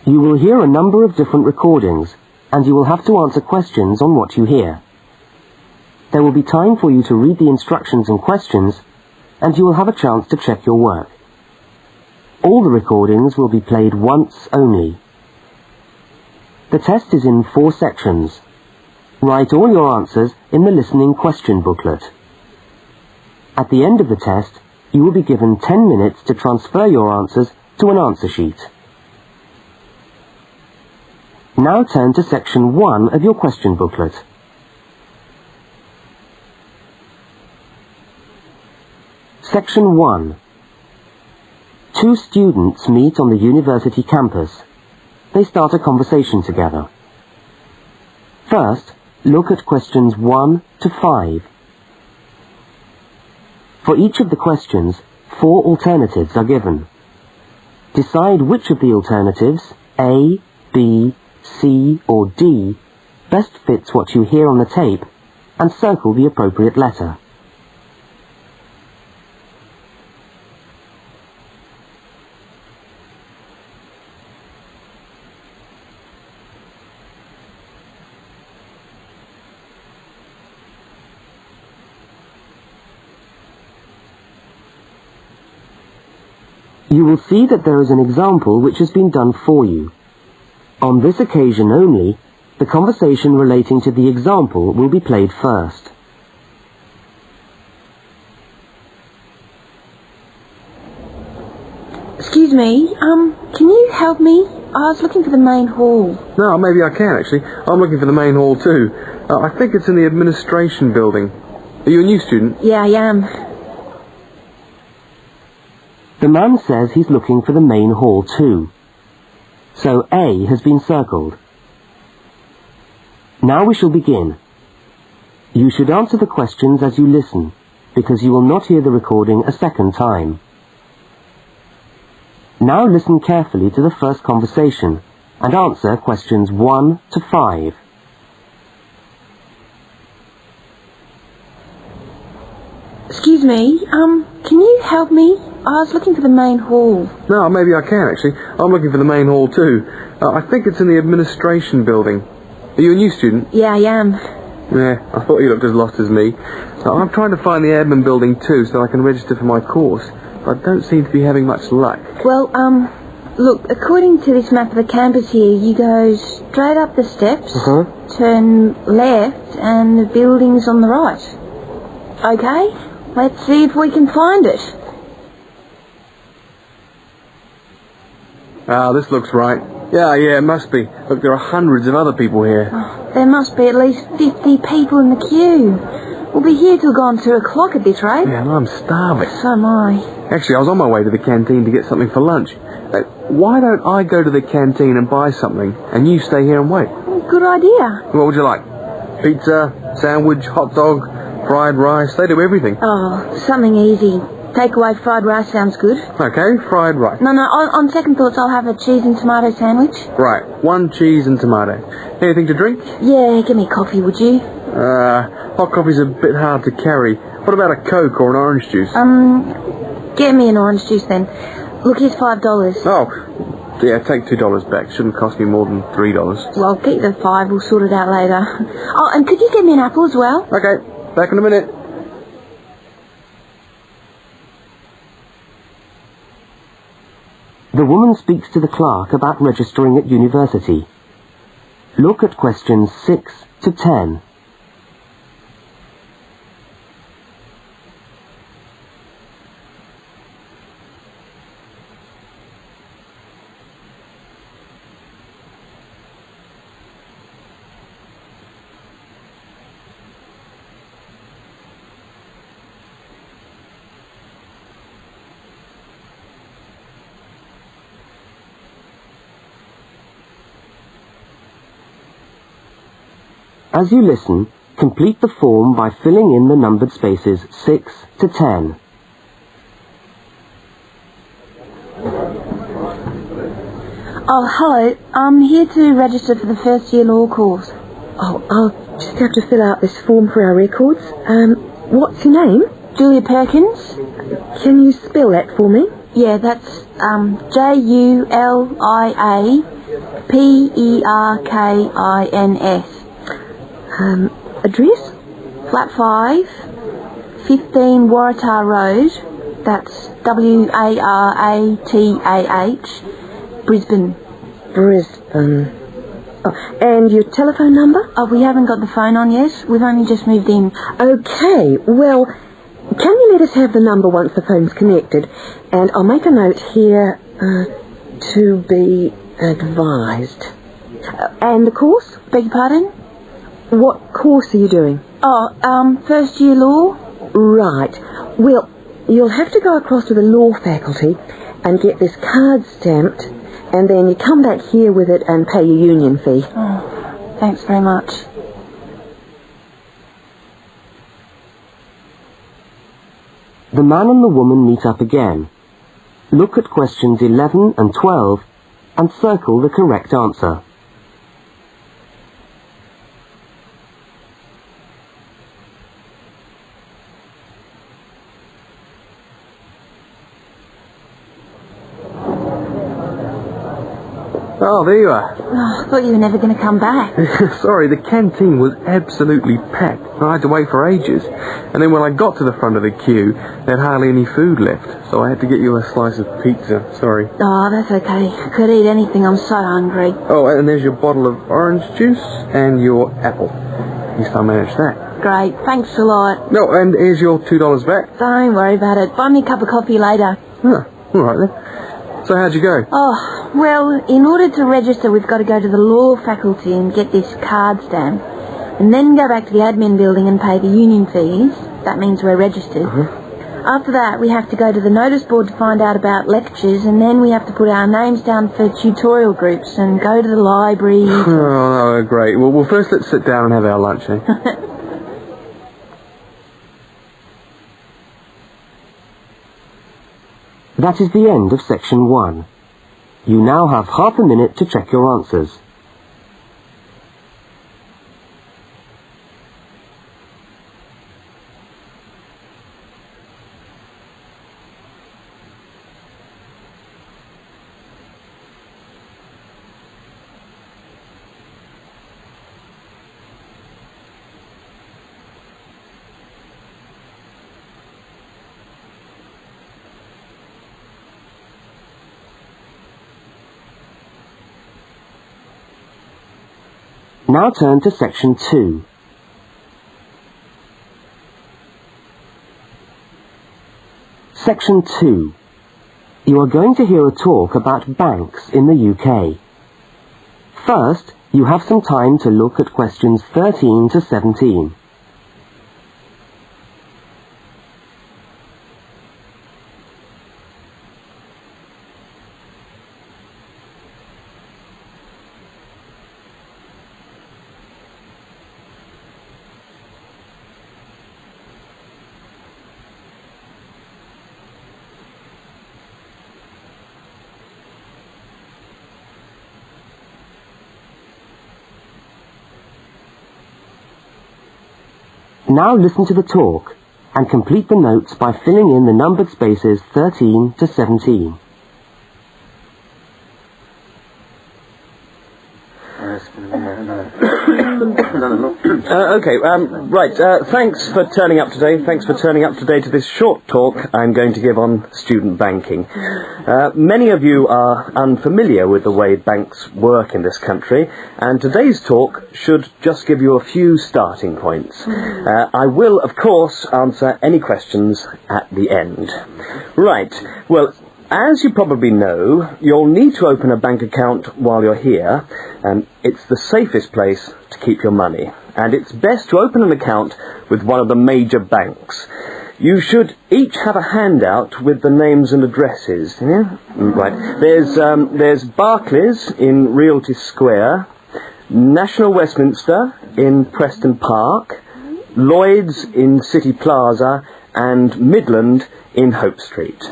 You will hear a number of different recordings, and you will have to answer questions on what you hear. There will be time for you to read the instructions and questions, and you will have a chance to check your work. All the recordings will be played once only. The test is in 4 sections. Write all your answers in the listening question booklet. At the end of the test, you will be given 10 minutes to transfer your answers to an answer sheet. Now turn to section 1 of your question booklet. Section 1. 2 students meet on the university campus. They start a conversation together. First, look at questions 1 to 5. For each of the questions, 4 alternatives are given. Decide which of the alternatives, A, B, C or D, best fits what you hear on the tape, and circle the appropriate letter. You will see that there is an example which has been done for you. On this occasion only, the conversation relating to the example will be played first. Excuse me, can you help me? I was looking for the main hall. No, maybe I can actually. I'm looking for the main hall too. I think it's in the administration building. Are you a new student? Yeah, I am. The man says he's looking for the main hall too. So A has been circled. Now we shall begin. You should answer the questions as you listen, because you will not hear the recording a second time. Now listen carefully to the first conversation and answer questions 1 to 5. Excuse me, can you help me? I was looking for the main hall. No, maybe I can actually. I'm looking for the main hall too. I think it's in the administration building. Are you a new student? Yeah, I am. Yeah, I thought you looked as lost as me. I'm trying to find the admin building too so I can register for my course, but I don't seem to be having much luck. Well, look, according to this map of the campus here, you go straight up the steps, turn left, and the building's on the right. Okay, let's see if we can find it. Ah, this looks right. Yeah, it must be. Look, there are hundreds of other people here. Oh, there must be at least 50 people in the queue. We'll be here till gone 2 o'clock at this rate. Yeah, and I'm starving. So am I. Actually, I was on my way to the canteen to get something for lunch. Why don't I go to the canteen and buy something, and you stay here and wait? Good idea. What would you like? Pizza, sandwich, hot dog, fried rice? They do everything. Oh, something easy. Takeaway fried rice sounds good. Okay, fried rice. No, on second thoughts, I'll have a cheese and tomato sandwich. Right, 1 cheese and tomato. Anything to drink? Yeah, give me coffee, would you? Hot coffee's a bit hard to carry. What about a Coke or an orange juice? Get me an orange juice then. Look, here's $5. Oh, yeah, take $2 back. Shouldn't cost me more than $3. Well, keep the 5, we'll sort it out later. Oh, and could you get me an apple as well? Okay, back in a minute. The woman speaks to the clerk about registering at university. Look at questions 6 to 10. As you listen, complete the form by filling in the numbered spaces 6 to 10. Oh, hello. I'm here to register for the first year law course. Oh, I'll just have to fill out this form for our records. What's your name? Julia Perkins? Can you spell that for me? Yeah, that's Juliaperkins. Address? Flat 5, 15 Waratah Road. That's Waratah, Brisbane. Brisbane. Oh, and your telephone number? Oh, we haven't got the phone on yet. We've only just moved in. Okay, well, can you let us have the number once the phone's connected? And I'll make a note here, to be advised. And the course? Beg your pardon? What course are you doing? Oh, first year law. Right. Well, you'll have to go across to the law faculty and get this card stamped, and then you come back here with it and pay your union fee. Oh, thanks very much. The man and the woman meet up again. Look at questions 11 and 12 and circle the correct answer. Oh, there you are. Oh, I thought you were never going to come back. Sorry, the canteen was absolutely packed. I had to wait for ages. And then when I got to the front of the queue, they had hardly any food left. So I had to get you a slice of pizza. Sorry. Oh, that's okay. I could eat anything. I'm so hungry. Oh, and there's your bottle of orange juice and your apple. At least I managed that. Great. Thanks a lot. No, and here's your $2 back. Don't worry about it. Buy me a cup of coffee later. Huh, all right then. So how'd you go? Oh, well, in order to register, we've got to go to the law faculty and get this card stamp, and then go back to the admin building and pay the union fees. That means we're registered. After that, we have to go to the notice board to find out about lectures, and then we have to put our names down for tutorial groups and go to the library. Oh, no, great. Well, first let's sit down and have our lunch, eh? That is the end of section 1. You now have half a minute to check your answers. Now turn to section 2. Section 2. You are going to hear a talk about banks in the UK. First, you have some time to look at questions 13 to 17. Now listen to the talk and complete the notes by filling in the numbered spaces 13 to 17. Thanks for turning up today. Thanks for turning up today to this short talk I'm going to give on student banking. Many of you are unfamiliar with the way banks work in this country, and today's talk should just give you a few starting points. I will, of course, answer any questions at the end. Right, well, as you probably know, you'll need to open a bank account while you're here. It's the safest place to keep your money, and it's best to open an account with one of the major banks. You should each have a handout with the names and addresses. Yeah? Right. There's Barclays in Realty Square, National Westminster in Preston Park, Lloyd's in City Plaza, and Midland in Hope Street.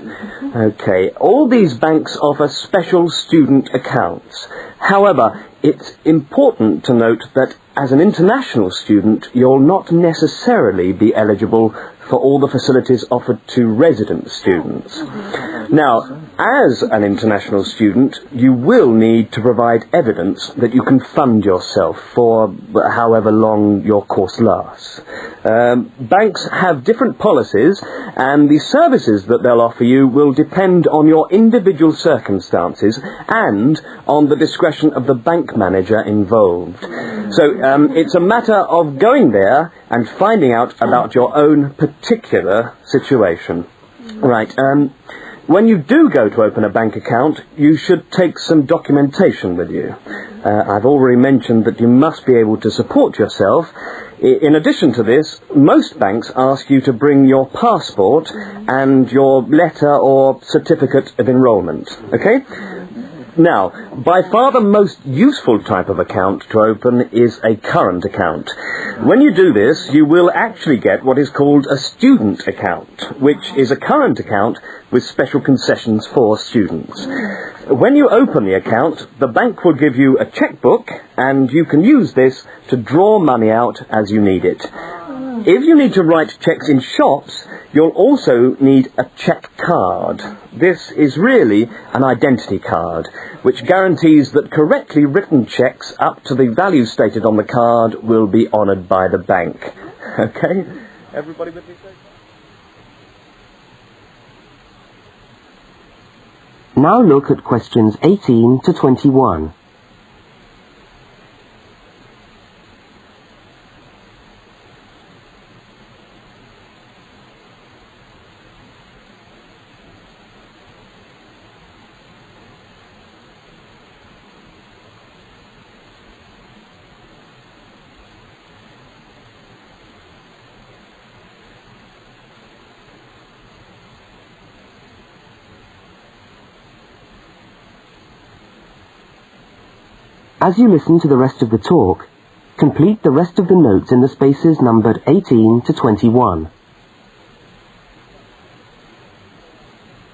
Okay, all these banks offer special student accounts. However, it's important to note that as an international student, you'll not necessarily be eligible for all the facilities offered to resident students. Now, As an international student, you will need to provide evidence that you can fund yourself for however long your course lasts. Banks have different policies, and the services that they'll offer you will depend on your individual circumstances and on the discretion of the bank manager involved. So it's a matter of going there and finding out about your own particular situation. Right. When you do go to open a bank account, you should take some documentation with you. I've already mentioned that you must be able to support yourself. In addition to this, most banks ask you to bring your passport and your letter or certificate of enrolment. Okay? Now, by far the most useful type of account to open is a current account. When you do this, you will actually get what is called a student account, which is a current account with special concessions for students. When you open the account, the bank will give you a checkbook, and you can use this to draw money out as you need it. If you need to write cheques in shops, you'll also need a cheque card. This is really an identity card, which guarantees that correctly written cheques up to the value stated on the card will be honoured by the bank. Okay? Everybody with me so far? Now look at questions 18 to 21. As you listen to the rest of the talk, complete the rest of the notes in the spaces numbered 18 to 21.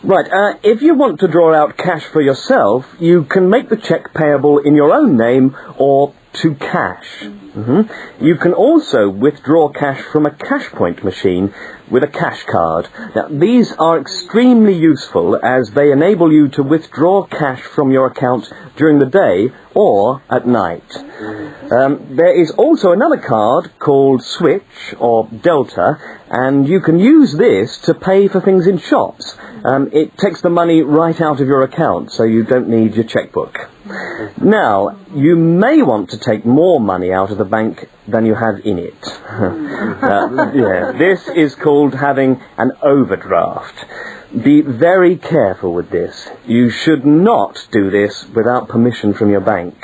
Right, if you want to draw out cash for yourself, you can make the cheque payable in your own name or to cash. You can also withdraw cash from a cash point machine with a cash card. Now, these are extremely useful as they enable you to withdraw cash from your account during the day or at night. There is also another card called Switch or Delta, and you can use this to pay for things in shops. It takes the money right out of your account, so you don't need your checkbook. Now, you may want to take more money out of the bank than you have in it. This is called having an overdraft. Be very careful with this. You should not do this without permission from your bank.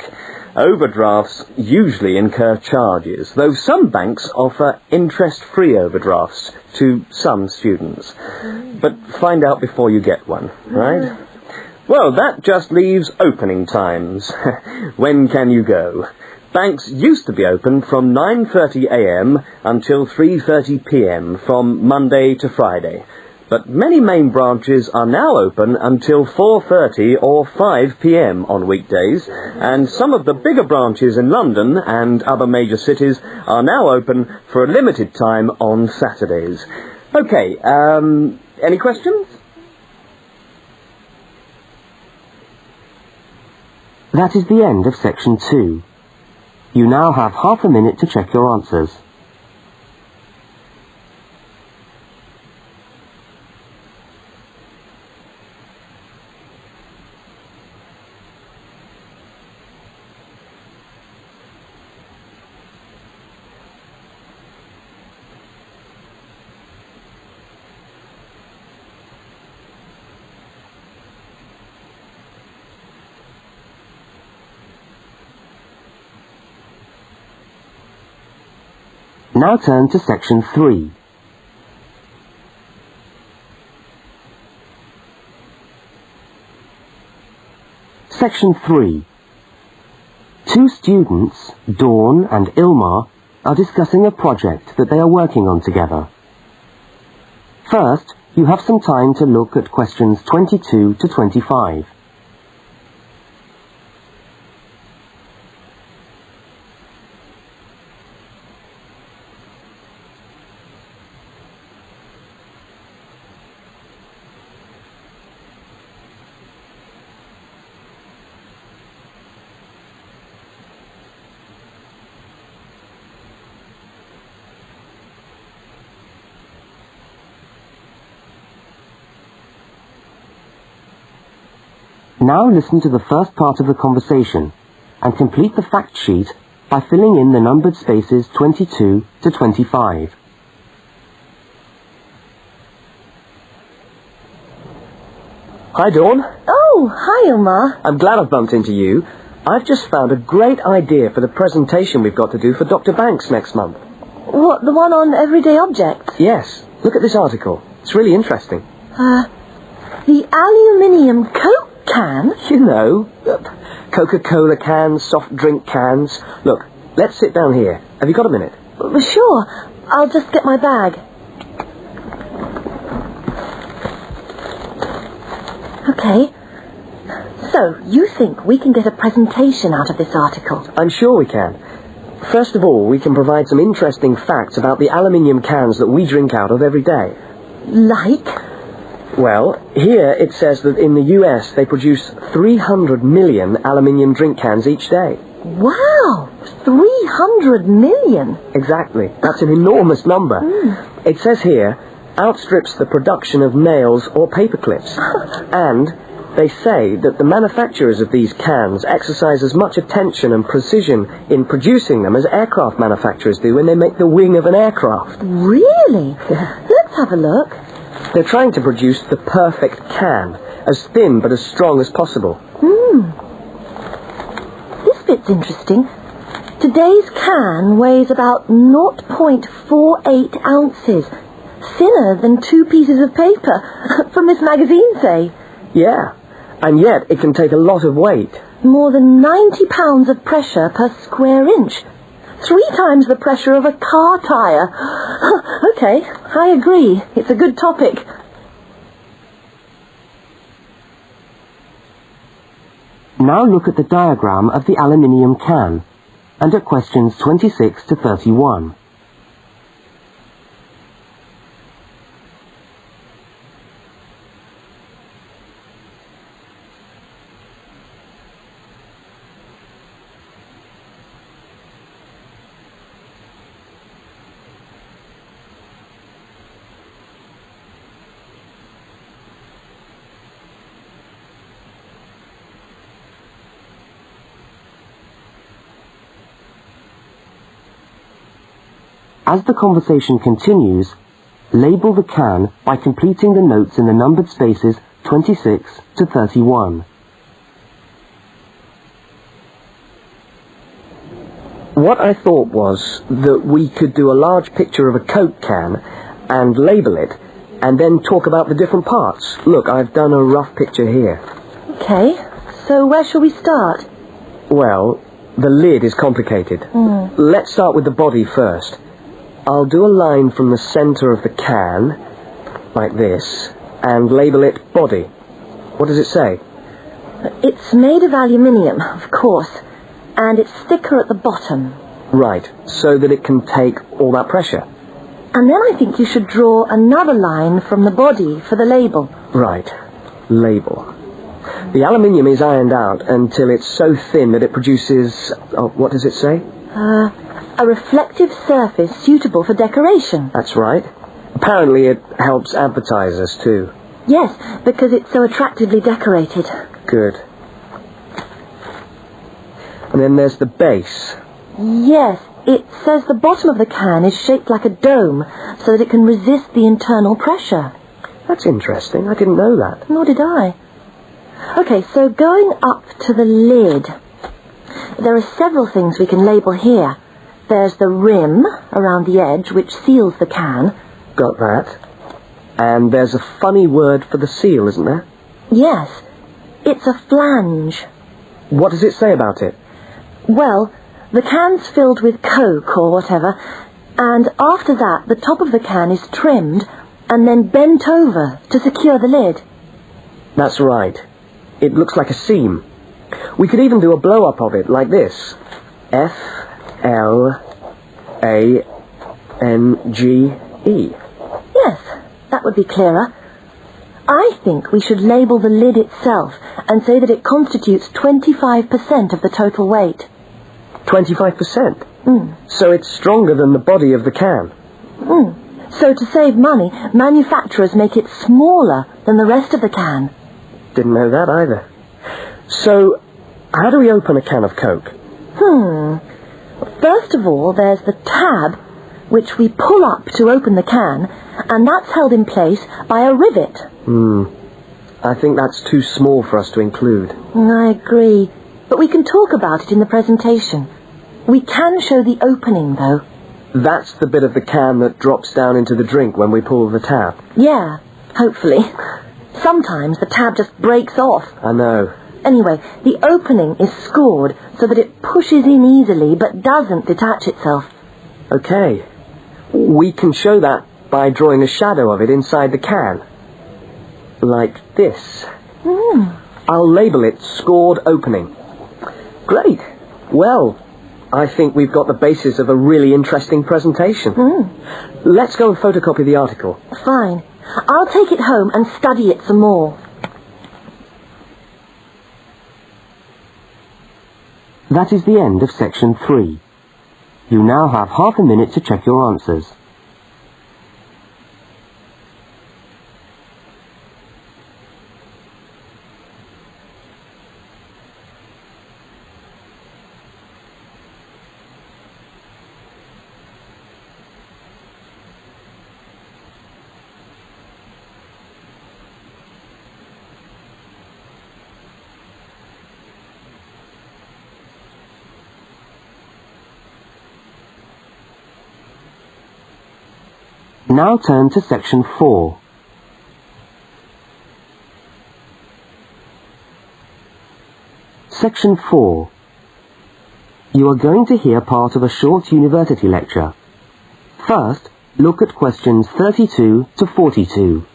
Overdrafts usually incur charges, though some banks offer interest-free overdrafts to some students. But find out before you get one, right? Well, that just leaves opening times. When can you go? Banks used to be open from 9:30 a.m. until 3:30 p.m. from Monday to Friday. But many main branches are now open until 4:30 or 5 p.m. on weekdays, and some of the bigger branches in London and other major cities are now open for a limited time on Saturdays. Okay, any questions? That is the end of section 2. You now have half a minute to check your answers. Now turn to section 3. Section 3. Two students, Dawn and Ilmar, are discussing a project that they are working on together. First, you have some time to look at questions 22 to 25. Now listen to the first part of the conversation and complete the fact sheet by filling in the numbered spaces 22 to 25. Hi, Dawn. Oh, hi, Omar. I'm glad I've bumped into you. I've just found a great idea for the presentation we've got to do for Dr. Banks next month. What, the one on everyday objects? Yes. Look at this article. It's really interesting. The aluminium Coke can? You know, Coca-Cola cans, soft drink cans. Look, let's sit down here. Have you got a minute? Sure. I'll just get my bag. Okay. So, you think we can get a presentation out of this article? I'm sure we can. First of all, we can provide some interesting facts about the aluminium cans that we drink out of every day. Like? Well, here it says that in the US they produce 300 million aluminium drink cans each day. Wow! 300 million! Exactly. That's an enormous number. It says here, outstrips the production of nails or paper clips. And they say that the manufacturers of these cans exercise as much attention and precision in producing them as aircraft manufacturers do when they make the wing of an aircraft. Really? Let's have a look. They're trying to produce the perfect can, as thin but as strong as possible. This bit's interesting. Today's can weighs about 0.48 ounces. Thinner than 2 pieces of paper, from this magazine, say. Yeah, and yet it can take a lot of weight. More than 90 pounds of pressure per square inch. 3 times the pressure of a car tyre. Okay, I agree. It's a good topic. Now look at the diagram of the aluminium can and at questions 26 to 31. As the conversation continues, label the can by completing the notes in the numbered spaces 26 to 31. What I thought was that we could do a large picture of a Coke can and label it, and then talk about the different parts. Look, I've done a rough picture here. Okay, so where shall we start? Well, the lid is complicated. Let's start with the body first. I'll do a line from the center of the can, like this, and label it body. What does it say? It's made of aluminium, of course, and it's thicker at the bottom. Right, so that it can take all that pressure. And then I think you should draw another line from the body for the label. Right, label. The aluminium is ironed out until it's so thin that it produces, what does it say? A reflective surface suitable for decoration. That's right. Apparently it helps advertisers too. Yes, because it's so attractively decorated. Good. And then there's the base. Yes, it says the bottom of the can is shaped like a dome so that it can resist the internal pressure. That's interesting. I didn't know that. Nor did I. Okay, so going up to the lid, there are several things we can label here. There's the rim around the edge, which seals the can. Got that. And there's a funny word for the seal, isn't there? Yes, it's a flange. What does it say about it? Well, the can's filled with Coke or whatever, and after that the top of the can is trimmed and then bent over to secure the lid. That's right. It looks like a seam. We could even do a blow-up of it, like this. F-L-A-N-G-E. Yes, that would be clearer. I think we should label the lid itself and say that it constitutes 25% of the total weight. 25%? So it's stronger than the body of the can. So to save money, manufacturers make it smaller than the rest of the can. Didn't know that either. So, how do we open a can of Coke? First of all, there's the tab, which we pull up to open the can, and that's held in place by a rivet. I think that's too small for us to include. I agree, but we can talk about it in the presentation. We can show the opening, though. That's the bit of the can that drops down into the drink when we pull the tab. Yeah, hopefully. Sometimes the tab just breaks off. I know. Anyway, the opening is scored so that it pushes in easily but doesn't detach itself. Okay. We can show that by drawing a shadow of it inside the can. Like this. I'll label it Scored Opening. Great. Well, I think we've got the basis of a really interesting presentation. Let's go and photocopy the article. Fine. I'll take it home and study it some more. That is the end of section 3. You now have half a minute to check your answers. Now turn to section 4. Section 4. You are going to hear part of a short university lecture. First, look at questions 32 to 42.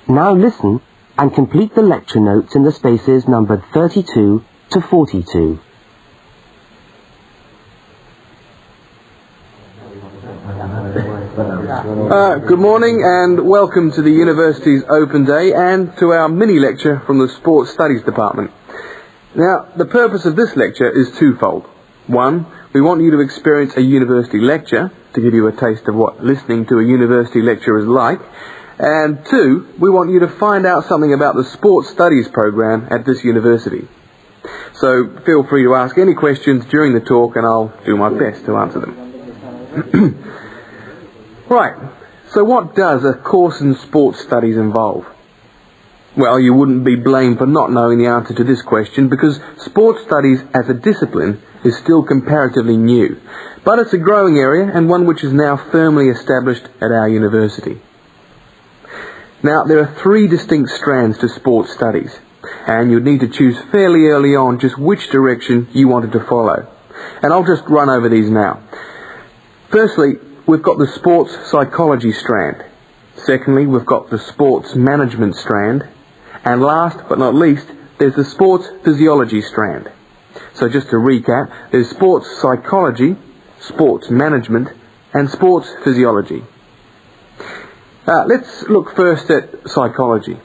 Now listen and complete the lecture notes in the spaces numbered 32 to 42. Good morning and welcome to the university's open day and to our mini lecture from the Sports Studies Department. Now, the purpose of this lecture is twofold. One, we want you to experience a university lecture to give you a taste of what listening to a university lecture is like. And two, we want you to find out something about the Sports Studies program at this university. So feel free to ask any questions during the talk and I'll do my best to answer them. Right, so what does a course in sports studies involve? Well, you wouldn't be blamed for not knowing the answer to this question because sports studies as a discipline is still comparatively new. But it's a growing area and one which is now firmly established at our university. Now, there are 3 distinct strands to sports studies, and you'd need to choose fairly early on just which direction you wanted to follow. And I'll just run over these now. Firstly, we've got the sports psychology strand. Secondly, we've got the sports management strand. And last but not least, there's the sports physiology strand. So just to recap, there's sports psychology, sports management, and sports physiology. Let's look first at psychology.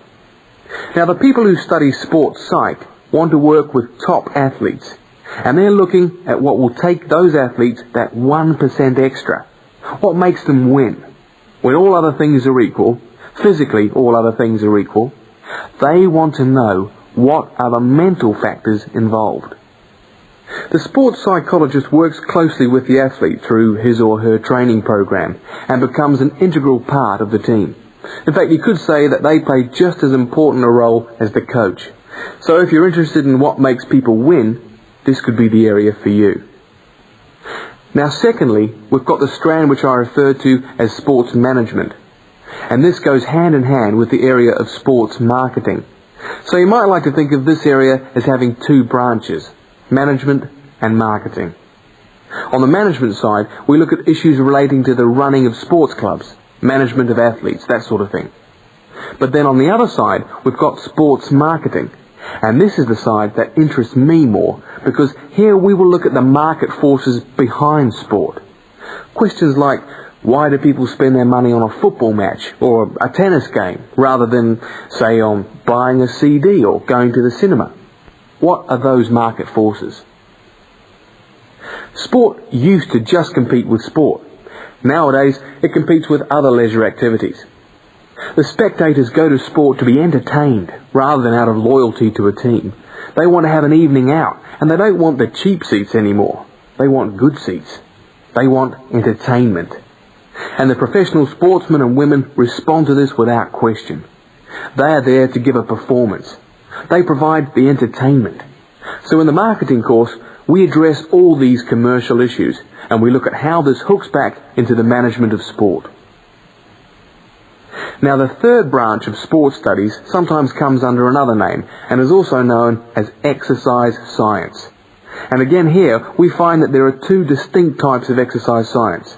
Now, the people who study sports psych want to work with top athletes, and they're looking at what will take those athletes that 1% extra. What makes them win? When all other things are equal, physically all other things are equal, they want to know what are the mental factors involved. The sports psychologist works closely with the athlete through his or her training program and becomes an integral part of the team. In fact, you could say that they play just as important a role as the coach. So if you're interested in what makes people win, this could be the area for you. Now secondly, we've got the strand which I refer to as sports management. And this goes hand in hand with the area of sports marketing. So you might like to think of this area as having 2 branches. Management and marketing. On the management side, we look at issues relating to the running of sports clubs, management of athletes, that sort of thing. But then on the other side, we've got sports marketing. And this is the side that interests me more, because here we will look at the market forces behind sport. Questions like, why do people spend their money on a football match or a tennis game rather than, say, on buying a CD or going to the cinema? What are those market forces? Sport used to just compete with sport. Nowadays, it competes with other leisure activities. The spectators go to sport to be entertained rather than out of loyalty to a team. They want to have an evening out, and they don't want the cheap seats anymore. They want good seats. They want entertainment. And the professional sportsmen and women respond to this without question. They are there to give a performance. They provide the entertainment. So in the marketing course, we address all these commercial issues, and we look at how this hooks back into the management of sport. Now, the third branch of sports studies sometimes comes under another name and is also known as exercise science. And again here, we find that there are two distinct types of exercise science.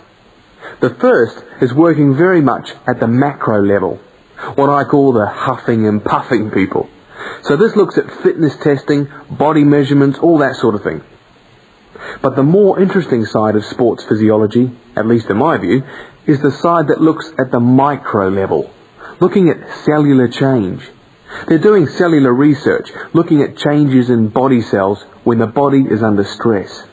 The first is working very much at the macro level, what I call the huffing and puffing people. So this looks at fitness testing, body measurements, all that sort of thing. But the more interesting side of sports physiology, at least in my view, is the side that looks at the micro level, looking at cellular change. They're doing cellular research, looking at changes in body cells when the body is under stress.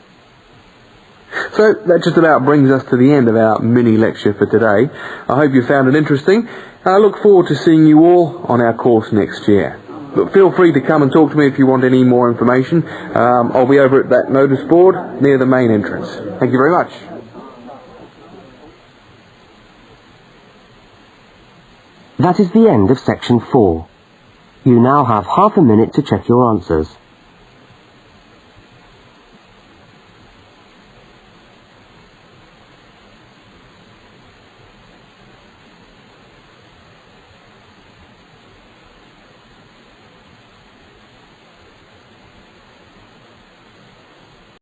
So that just about brings us to the end of our mini lecture for today. I hope you found it interesting, and I look forward to seeing you all on our course next year. But feel free to come and talk to me if you want any more information. I'll be over at that notice board near the main entrance. Thank you very much. That is the end of section 4. You now have half a minute to check your answers.